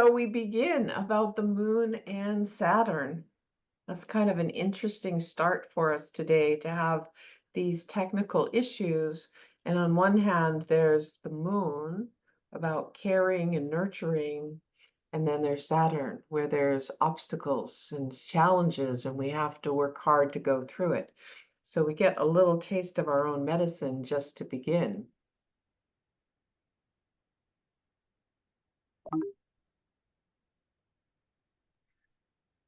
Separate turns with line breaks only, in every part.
So we begin about the moon and Saturn. That's kind of an interesting start for us today to have these technical issues. And on one hand, there's the moon about caring and nurturing. And then there's Saturn, where there's obstacles and challenges, and we have to work hard to go through it. So we get a little taste of our own medicine just to begin.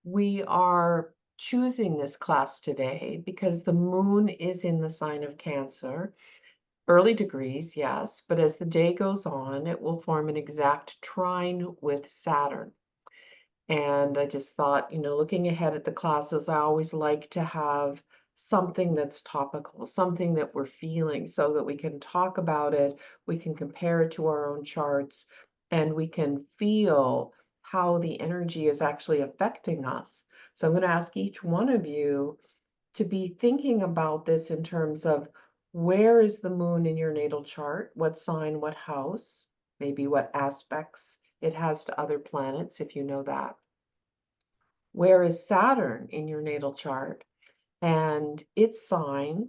We are choosing this class today because the moon is in the sign of Cancer. Early degrees, yes, but as the day goes on, it will form an exact trine with Saturn. And I just thought, looking ahead at the classes, I always like to have something that's topical, something that we're feeling so that we can talk about it, we can compare it to our own charts, and we can feel how the energy is actually affecting us. So I'm going to ask each one of you to be thinking about this in terms of where is the moon in your natal chart? What sign, what house, maybe what aspects it has to other planets, if you know that. Where is Saturn in your natal chart? And its sign,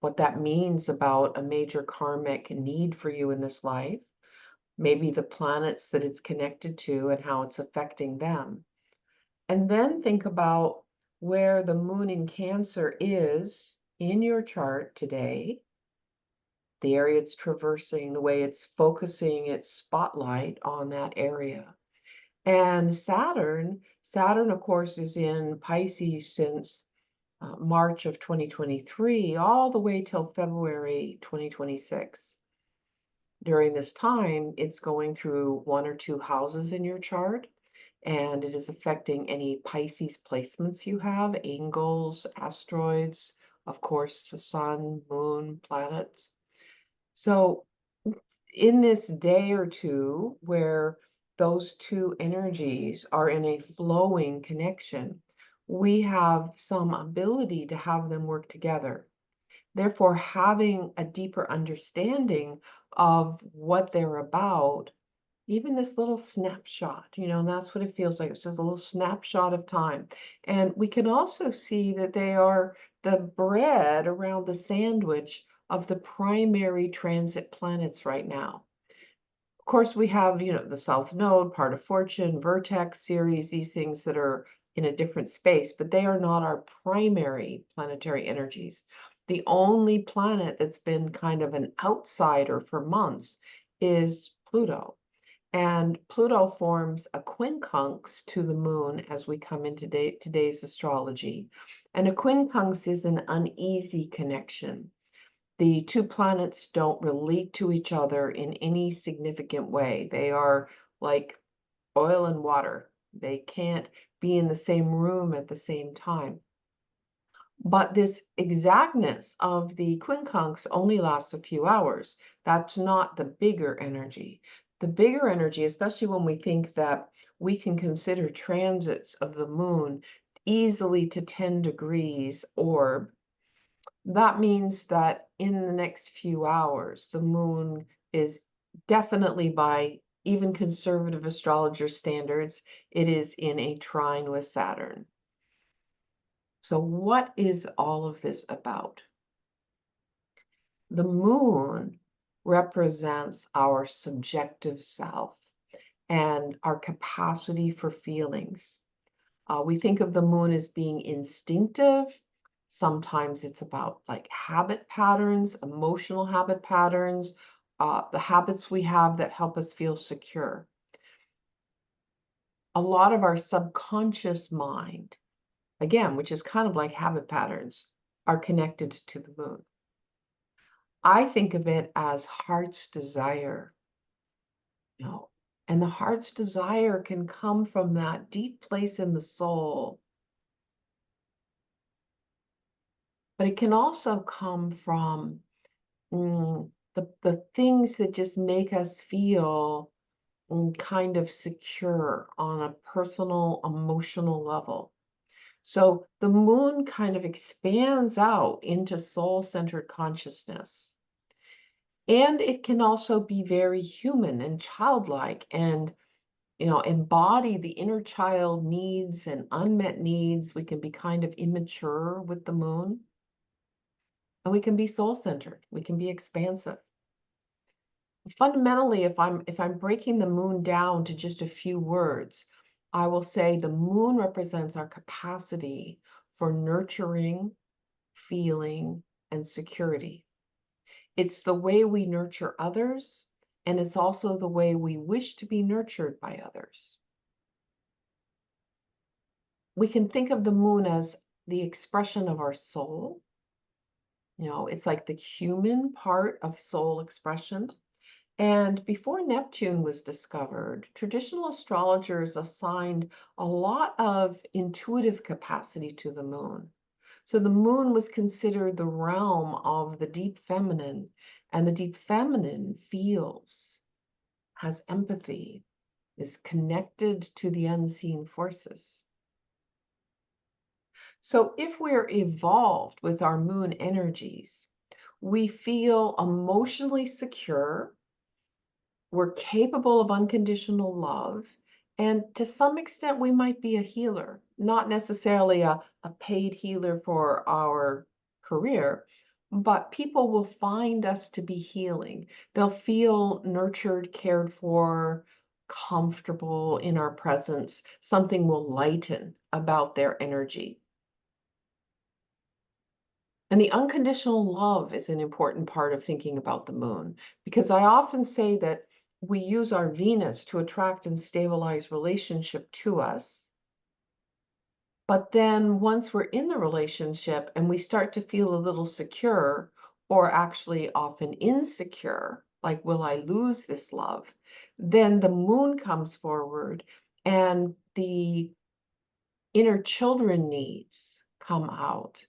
what that means about a major karmic need for you in this life, maybe the planets that it's connected to and how it's affecting them. And then think about where the moon in Cancer is in your chart today, the area it's traversing, the way it's focusing its spotlight on that area. And Saturn, of course, is in Pisces since March of 2023, all the way till February 2026. During this time, it's going through one or two houses in your chart, and it is affecting any Pisces placements you have, angles, asteroids, of course, the sun, moon, planets. So in this day or two where those two energies are in a flowing connection, we have some ability to have them work together. Therefore, having a deeper understanding of what they're about, even this little snapshot, and that's what it feels like. It's just a little snapshot of time. And we can also see that they are the bread around the sandwich of the primary transit planets right now. Of course, we have, the South Node, Part of Fortune, Vertex series, these things that are in a different space, but they are not our primary planetary energies. The only planet that's been kind of an outsider for months is Pluto. And Pluto forms a quincunx to the moon as we come into today's astrology. And a quincunx is an uneasy connection. The two planets don't relate to each other in any significant way. They are like oil and water. They can't be in the same room at the same time. But this exactness of the quincunx only lasts a few hours. That's not the bigger energy. The bigger energy, especially when we think that we can consider transits of the moon easily to 10 degrees orb, that means that in the next few hours, the moon is definitely, by even conservative astrologer standards, it is in a trine with Saturn. So what is all of this about? The moon represents our subjective self and our capacity for feelings. We think of the moon as being instinctive. Sometimes it's about like habit patterns, emotional habit patterns, the habits we have that help us feel secure. A lot of our subconscious mind, again, which is kind of like habit patterns, are connected to the moon. I think of it as heart's desire. And the heart's desire can come from that deep place in the soul. But it can also come from the things that just make us feel kind of secure on a personal, emotional level. So the moon kind of expands out into soul-centered consciousness. And it can also be very human and childlike and embody the inner child needs and unmet needs. We can be kind of immature with the moon, and we can be soul-centered. We can be expansive. Fundamentally, if I'm breaking the moon down to just a few words, I will say the moon represents our capacity for nurturing, feeling, and security. It's the way we nurture others, and it's also the way we wish to be nurtured by others. We can think of the moon as the expression of our soul. It's like the human part of soul expression. And before Neptune was discovered, traditional astrologers assigned a lot of intuitive capacity to the moon. So the moon was considered the realm of the deep feminine, and the deep feminine feels, has empathy, is connected to the unseen forces. So if we're evolved with our moon energies, we feel emotionally secure, we're capable of unconditional love, and to some extent we might be a healer, not necessarily a paid healer for our career, but people will find us to be healing. They'll feel nurtured, cared for, comfortable in our presence. Something will lighten about their energy. And the unconditional love is an important part of thinking about the moon, because I often say that we use our Venus to attract and stabilize relationship to us. But then once we're in the relationship and we start to feel a little secure, or actually often insecure, like, will I lose this love? Then the moon comes forward and the inner children needs come out.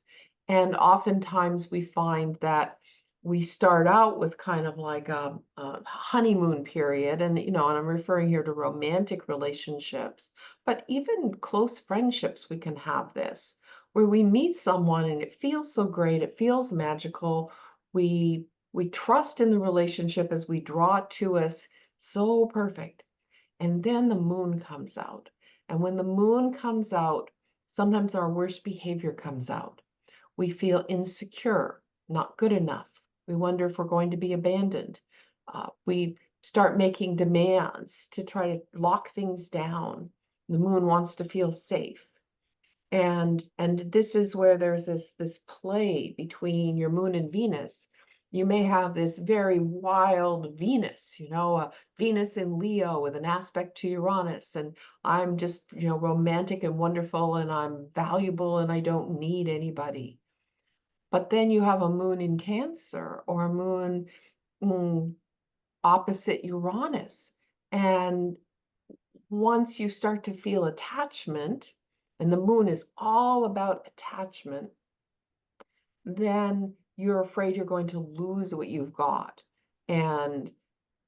And oftentimes we find that we start out with kind of like a honeymoon period. And, and I'm referring here to romantic relationships, but even close friendships, we can have this, where we meet someone and it feels so great. It feels magical. We trust in the relationship as we draw it to us. So perfect. And then the moon comes out. And when the moon comes out, sometimes our worst behavior comes out. We feel insecure, not good enough. We wonder if we're going to be abandoned. We start making demands to try to lock things down. The moon wants to feel safe. And this is where there's this play between your moon and Venus. You may have this very wild Venus, Venus in Leo with an aspect to Uranus, and I'm just, romantic and wonderful, and I'm valuable, and I don't need anybody. But then you have a moon in Cancer, or a moon opposite Uranus. And once you start to feel attachment, and the moon is all about attachment, then you're afraid you're going to lose what you've got. And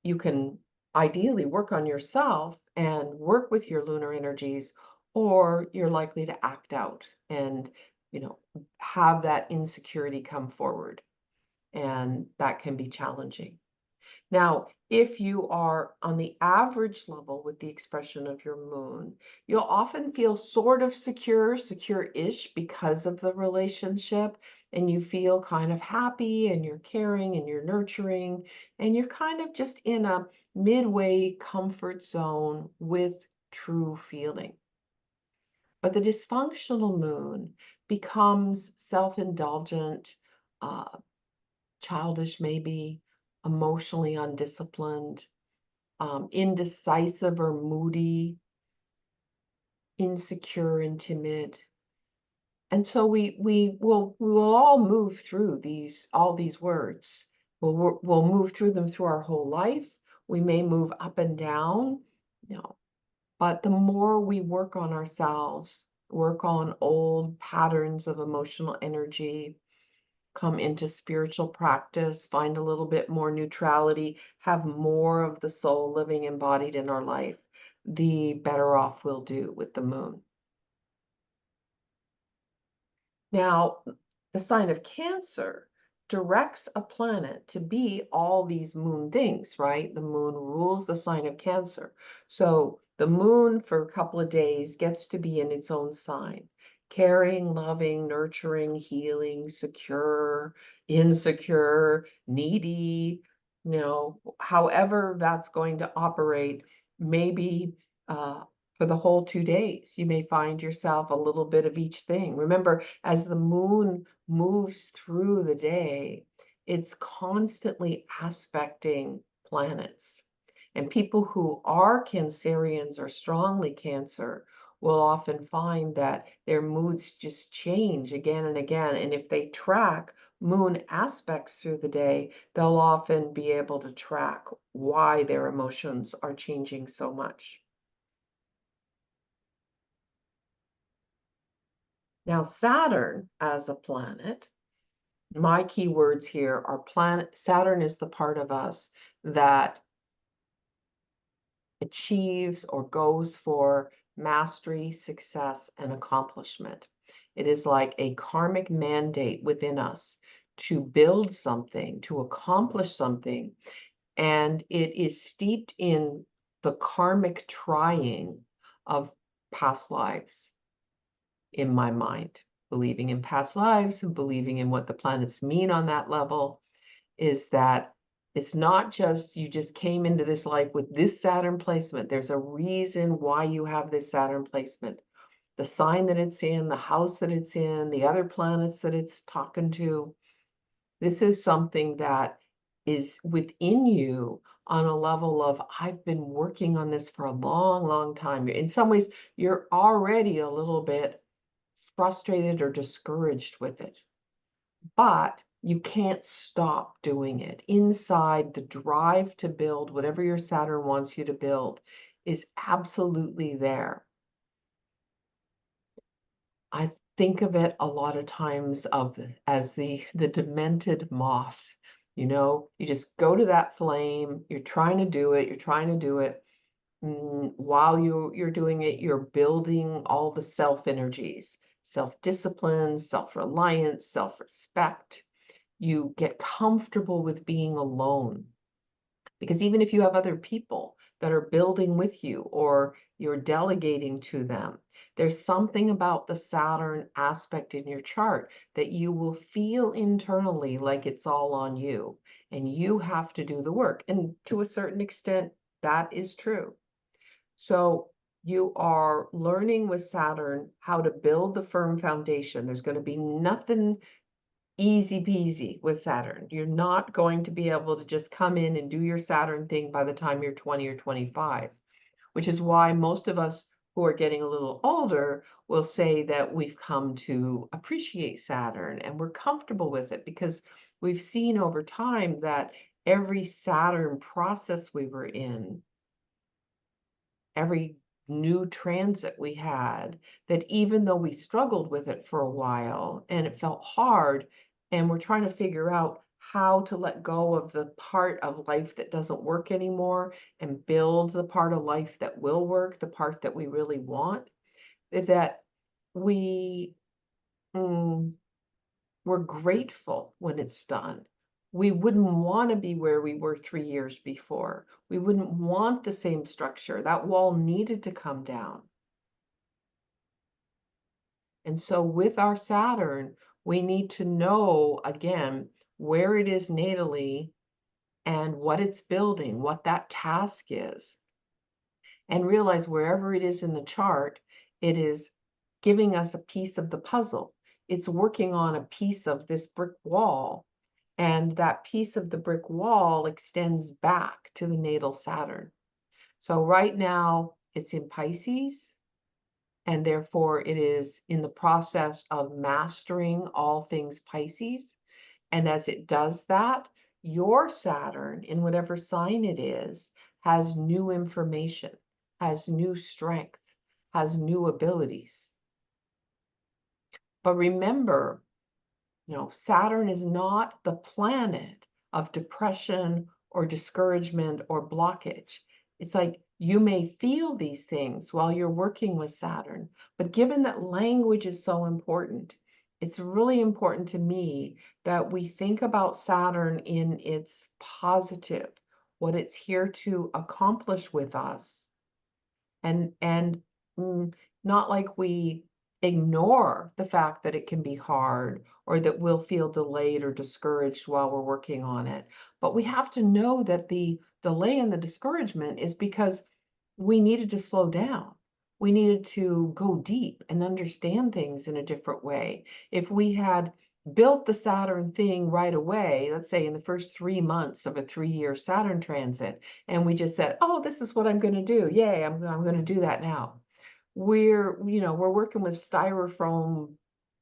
you can ideally work on yourself and work with your lunar energies, or you're likely to act out and, have that insecurity come forward. And that can be challenging. Now, if you are on the average level with the expression of your moon, you'll often feel sort of secure-ish because of the relationship, and you feel kind of happy, and you're caring, and you're nurturing, and you're kind of just in a midway comfort zone with true feeling. But the dysfunctional moon becomes self-indulgent, childish maybe, emotionally undisciplined, indecisive or moody, insecure and timid. And so we will all move through all these words. We'll move through them through our whole life. We may move up and down, but the more we work on ourselves, work on old patterns of emotional energy, come into spiritual practice, find a little bit more neutrality, have more of the soul living embodied in our life, the better off we'll do with the moon. Now, the sign of Cancer directs a planet to be all these moon things, right? The moon rules the sign of Cancer. So The moon for a couple of days gets to be in its own sign, caring, loving, nurturing, healing, secure, insecure, needy, however that's going to operate. Maybe for the whole 2 days, you may find yourself a little bit of each thing. Remember, as the moon moves through the day, it's constantly aspecting planets. And people who are Cancerians or strongly Cancer will often find that their moods just change again and again. And if they track moon aspects through the day, they'll often be able to track why their emotions are changing so much. Now, Saturn as a planet, my keywords here are planet. Saturn is the part of us that achieves or goes for mastery, success, and accomplishment. It is like a karmic mandate within us to build something, to accomplish something, and it is steeped in the karmic trying of past lives, in my mind. Believing in past lives and believing in what the planets mean on that level is that it's not just you just came into this life with this Saturn placement. There's a reason why you have this Saturn placement. The sign that it's in, the house that it's in, the other planets that it's talking to. This is something that is within you on a level of, I've been working on this for a long, long time. In some ways, you're already a little bit frustrated or discouraged with it, but you can't stop doing it. Inside, the drive to build whatever your Saturn wants you to build is absolutely there. I think of it a lot of times as the demented moth. You just go to that flame, you're trying to do it, while you're doing it, you're building all the self energies, self-discipline, self-reliance, self-respect. You get comfortable with being alone, because even if you have other people that are building with you or you're delegating to them, there's something about the Saturn aspect in your chart that you will feel internally like it's all on you and you have to do the work. And to a certain extent, that is true. So you are learning with Saturn how to build the firm foundation. There's going to be nothing easy peasy with Saturn. You're not going to be able to just come in and do your Saturn thing by the time you're 20 or 25, which is why most of us who are getting a little older will say that we've come to appreciate Saturn and we're comfortable with it because we've seen over time that every Saturn process we were in, every new transit we had, that even though we struggled with it for a while and it felt hard, and we're trying to figure out how to let go of the part of life that doesn't work anymore and build the part of life that will work, the part that we really want, that we we're grateful when it's done. We wouldn't want to be where we were 3 years before. We wouldn't want the same structure. That wall needed to come down. And so with our Saturn, we need to know, again, where it is natally and what it's building, what that task is, and realize wherever it is in the chart, it is giving us a piece of the puzzle. It's working on a piece of this brick wall, and that piece of the brick wall extends back to the natal Saturn. So right now it's in Pisces, and therefore it is in the process of mastering all things Pisces. And as it does that, your Saturn, in whatever sign it is, has new information, has new strength, has new abilities. But remember, Saturn is not the planet of depression or discouragement or blockage. It's like you may feel these things while you're working with Saturn, but given that language is so important, it's really important to me that we think about Saturn in its positive, what it's here to accomplish with us, and not like we ignore the fact that it can be hard or that we'll feel delayed or discouraged while we're working on it. But we have to know that the delay and the discouragement is because we needed to slow down. We needed to go deep and understand things in a different way. If we had built the Saturn thing right away, let's say in the first 3 months of a 3-year Saturn transit, and we just said, oh, this is what I'm going to do. Yay, I'm going to do that now. We're working with styrofoam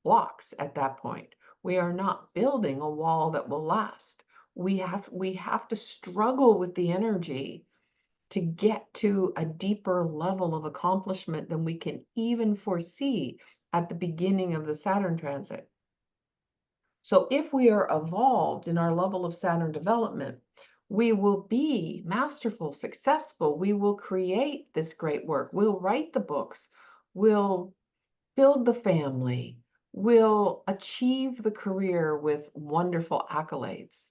blocks at that point. We are not building a wall that will last. We have to struggle with the energy to get to a deeper level of accomplishment than we can even foresee at the beginning of the Saturn transit. So if we are evolved in our level of Saturn development, we will be masterful, successful. We will create this great work. We'll write the books. We'll build the family. We'll achieve the career with wonderful accolades.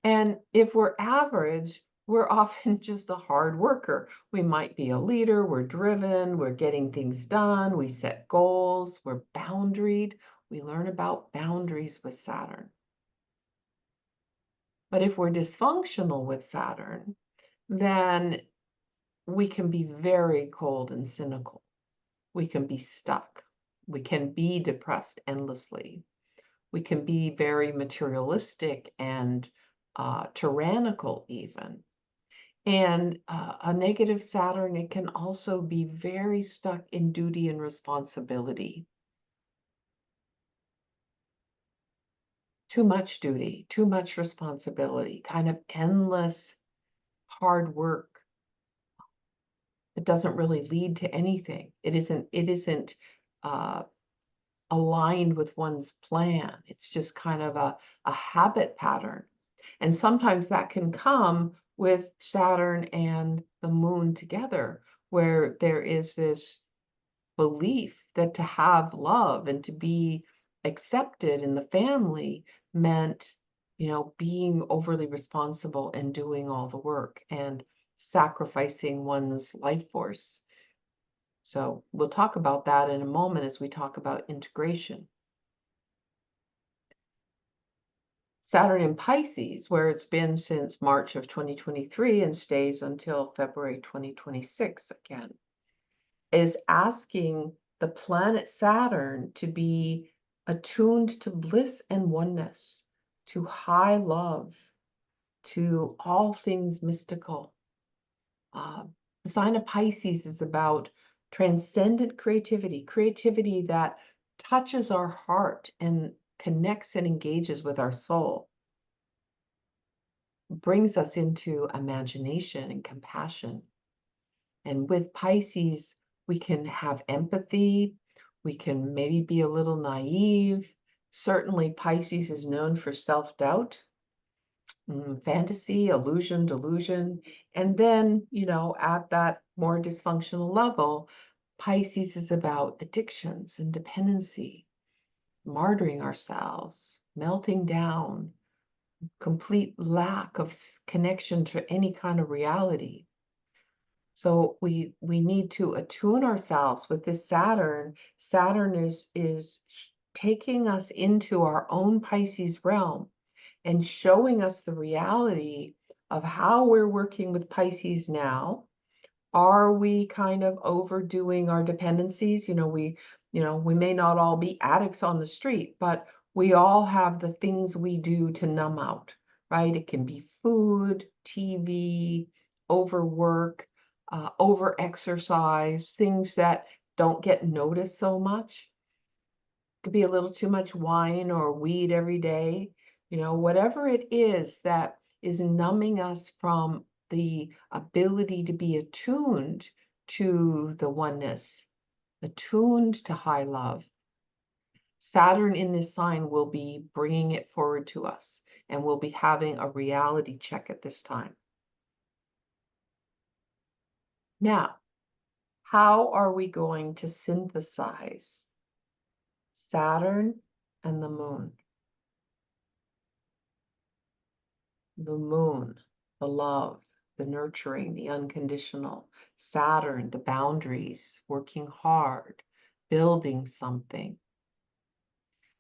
And if we're average, we're often just a hard worker. We might be a leader, we're driven, we're getting things done, we set goals, we're boundaried. We learn about boundaries with Saturn. But if we're dysfunctional with Saturn, then we can be very cold and cynical. We can be stuck. We can be depressed endlessly. We can be very materialistic and tyrannical even. And a negative Saturn, it can also be very stuck in duty and responsibility. Too much duty, too much responsibility, kind of endless hard work. It doesn't really lead to anything. It isn't aligned with one's plan. It's just kind of a habit pattern. And sometimes that can come with Saturn and the moon together, where there is this belief that to have love and to be accepted in the family meant, being overly responsible and doing all the work and sacrificing one's life force. So we'll talk about that in a moment as we talk about integration. Saturn in Pisces, where it's been since March of 2023 and stays until February 2026 again, is asking the planet Saturn to be attuned to bliss and oneness, to high love, to all things mystical. The sign of Pisces is about transcendent creativity, creativity that touches our heart and connects and engages with our soul, brings us into imagination and compassion. And with Pisces, we can have empathy. We can maybe be a little naive. Certainly, Pisces is known for self-doubt, fantasy, illusion, delusion. And then, at that more dysfunctional level, Pisces is about addictions and dependency, martyring ourselves, melting down, complete lack of connection to any kind of reality. So we need to attune ourselves with this Saturn. Saturn is taking us into our own Pisces realm and showing us the reality of how we're working with Pisces now. Are we kind of overdoing our dependencies? We may not all be addicts on the street, but we all have the things we do to numb out, right? It can be food, TV, overwork, over exercise, things that don't get noticed so much. It could be a little too much wine or weed every day. Whatever it is that is numbing us from the ability to be attuned to the oneness, attuned to high love. Saturn in this sign will be bringing it forward to us, and we'll be having a reality check at this time. Now, how are we going to synthesize Saturn and the moon? The moon, the love, the nurturing, the unconditional. Saturn, the boundaries, working hard, building something.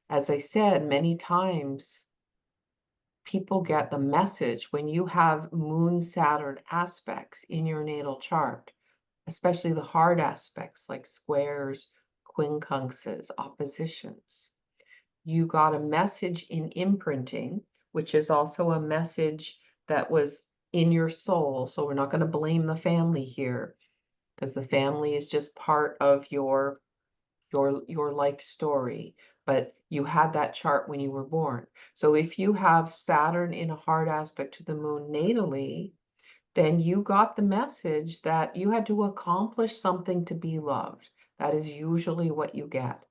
As I said many times, people get the message when you have Moon Saturn aspects in your natal chart, especially the hard aspects like squares, quincunxes, oppositions. You got a message in imprinting, which is also a message that was in your soul. So we're not going to blame the family here, because the family is just part of your life story. But you had that chart when you were born. So if you have Saturn in a hard aspect to the moon natally, then you got the message that you had to accomplish something to be loved. That is usually what you get.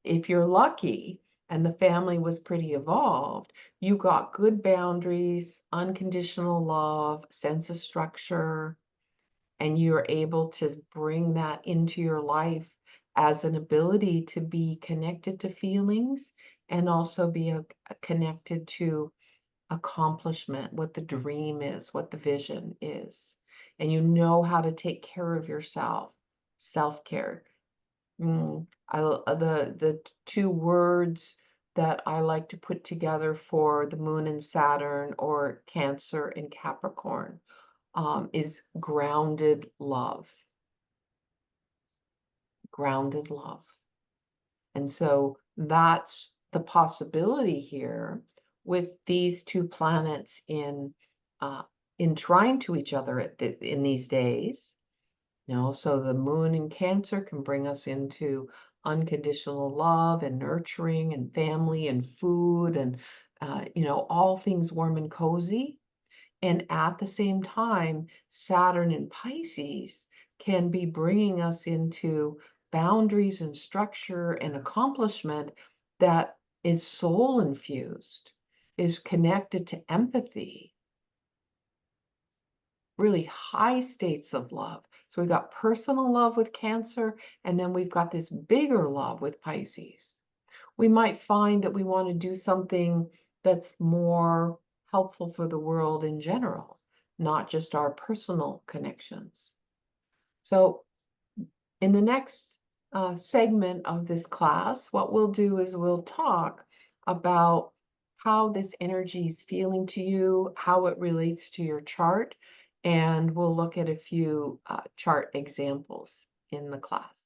If you're lucky and the family was pretty evolved, you got good boundaries, unconditional love, sense of structure, and you're able to bring that into your life as an ability to be connected to feelings and also be connected to accomplishment, what the dream is, what the vision is. And you know how to take care of yourself, self-care. The two words that I like to put together for the moon and Saturn, or Cancer and Capricorn, is grounded love. Grounded love. And so that's the possibility here with these two planets in trine to each other in these days. So the moon in Cancer can bring us into unconditional love and nurturing and family and food and all things warm and cozy. And at the same time, Saturn in Pisces can be bringing us into boundaries and structure and accomplishment that is soul infused, is connected to empathy, really high states of love. So we've got personal love with Cancer, and then we've got this bigger love with Pisces. We might find that we want to do something that's more helpful for the world in general, not just our personal connections. So in the next segment of this class, what we'll do is we'll talk about how this energy is feeling to you, how it relates to your chart, and we'll look at a few chart examples in the class.